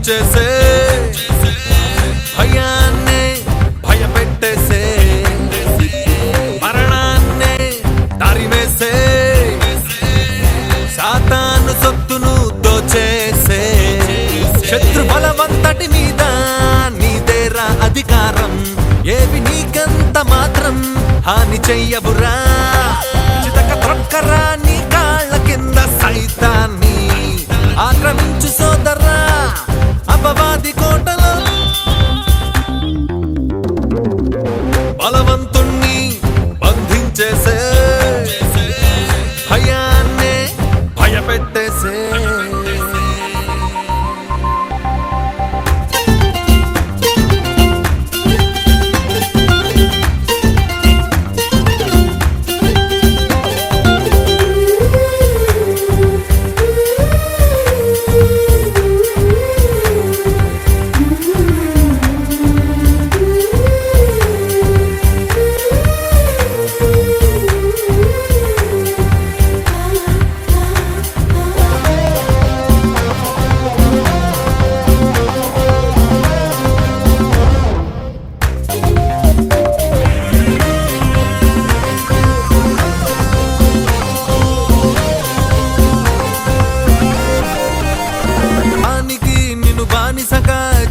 బంధించేసే భయాన్నే భయపెట్టేసే మరణాన్నే తరిమేసే సాతాను సొత్తును దోచేసే శత్రు బలవంతటి మీద నీదేరా అధికారం ఏవి నీకంత మాత్రం హాని చెయ్యవురా చితక త్రొక్కరా నీ కాళ్ళ కింద సైతాన్ని ఆక్రమించు సోదరా అపవాది కోటలో బలవంతుణ్ణి బంధించేసే భయాన్నే భయపెట్టేసే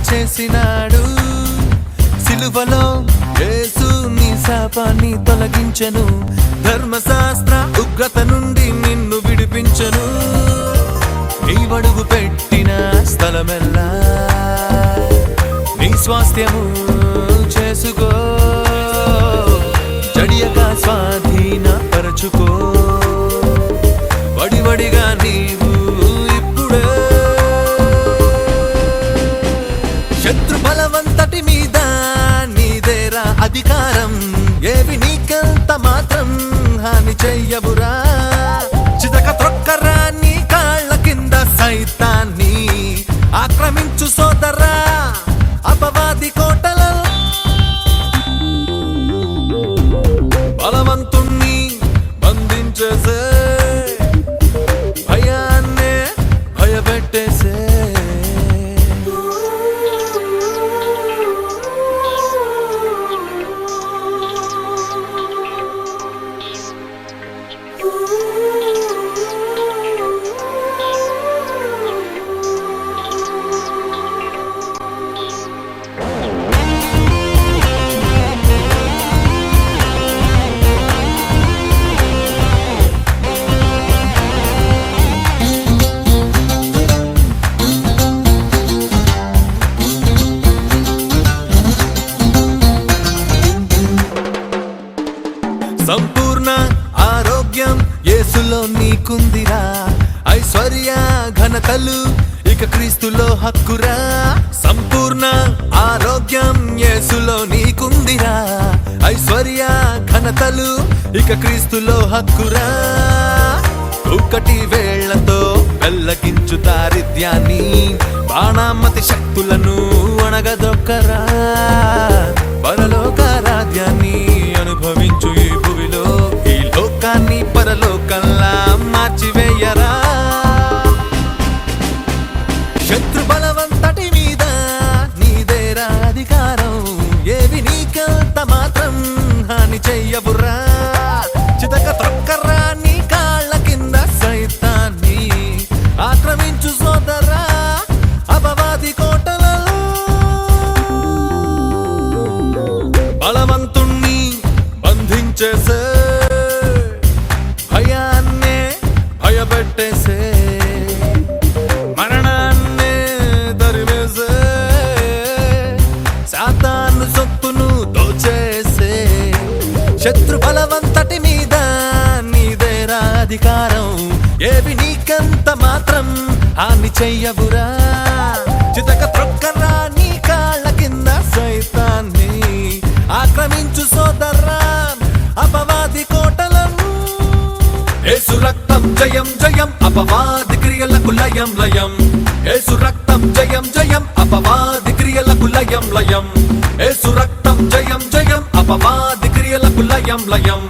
చేసినాడు సిలువలో యేసు నీ శాపాన్ని తొలగించెను ధర్మశాస్త్ర ఉగ్రత నుండి నిన్ను విడిపించెను నీవడుగు పెట్టిన స్థలమెల్లా నీ స్వాస్థ్యము చేసుకో జడియక స్వాధీన పరచుకో వడివడిగా నీవు ఇప్పుడే శత్రు బలవంతటి మీద నీదేరా అధికారం ఏవి నీకంత మాత్రం హాని చెయ్యవురా చితక త్రొక్కరా నీ కాళ్ళ కింద సైతాన్ని ఆక్రమించు సోదరా అపవాది కోటలో బలవంతుణ్ణి బంధించేసే భయాన్నే భయపెట్టేసే సంపూర్ణ ఆరోగ్యం యేసులో నీకుందిరా ఐశ్వర్య ఘనతలు ఇక క్రీస్తులో హక్కురా సంపూర్ణ ఆరోగ్యం యేసులో నీకుందిరా ఐశ్వర్య ఘనతలు ఇక క్రీస్తులో హక్కురా ఒకటి వేళ్లతో వెల్లగించు దారిద్ర్యాన్ని బాణామతి శక్తులను అణగదొక్కరా పరలోక రాజ్యాన్ని అనుభవించు ఈ భూమిలో ఈ లోకాన్ని పరలోకంలా మార్చివేయరా శత్రు బలవంతటి మీద నీదేరా అధికారం ఏవి నీకంత మాత్రం హాని చెయ్యవురా చితక త్రొక్కరా నీ కాళ్ళ కింద సైతాన్ని ఆక్రమించు సోదరా అపవాది కోటలలో బలవంతుణ్ణి బంధించేసే భయాన్నే భయపెట్టేసే మరణాన్నే తరిమేసే సాతాను సొత్తును దోచేసే శత్రు బలవంతటి మీద నీదేరా అధికారం ఏవి నీకంత మాత్రం హాని చెయ్యవురా చితక త్రొక్కరా నీ కాళ్ళ కింద సైతాన్ని ఆక్రమించు సోదరా అపవాది కోటలను యేసు రక్తం జయం జయం అపవాది క్రియలకు లయం లయం యేసు రక్తం జయం జయం అపవాది క్రియలకు లయం లయం యేసు రక్తం జయం జయం అపవాది క్రియలకు లయం లయం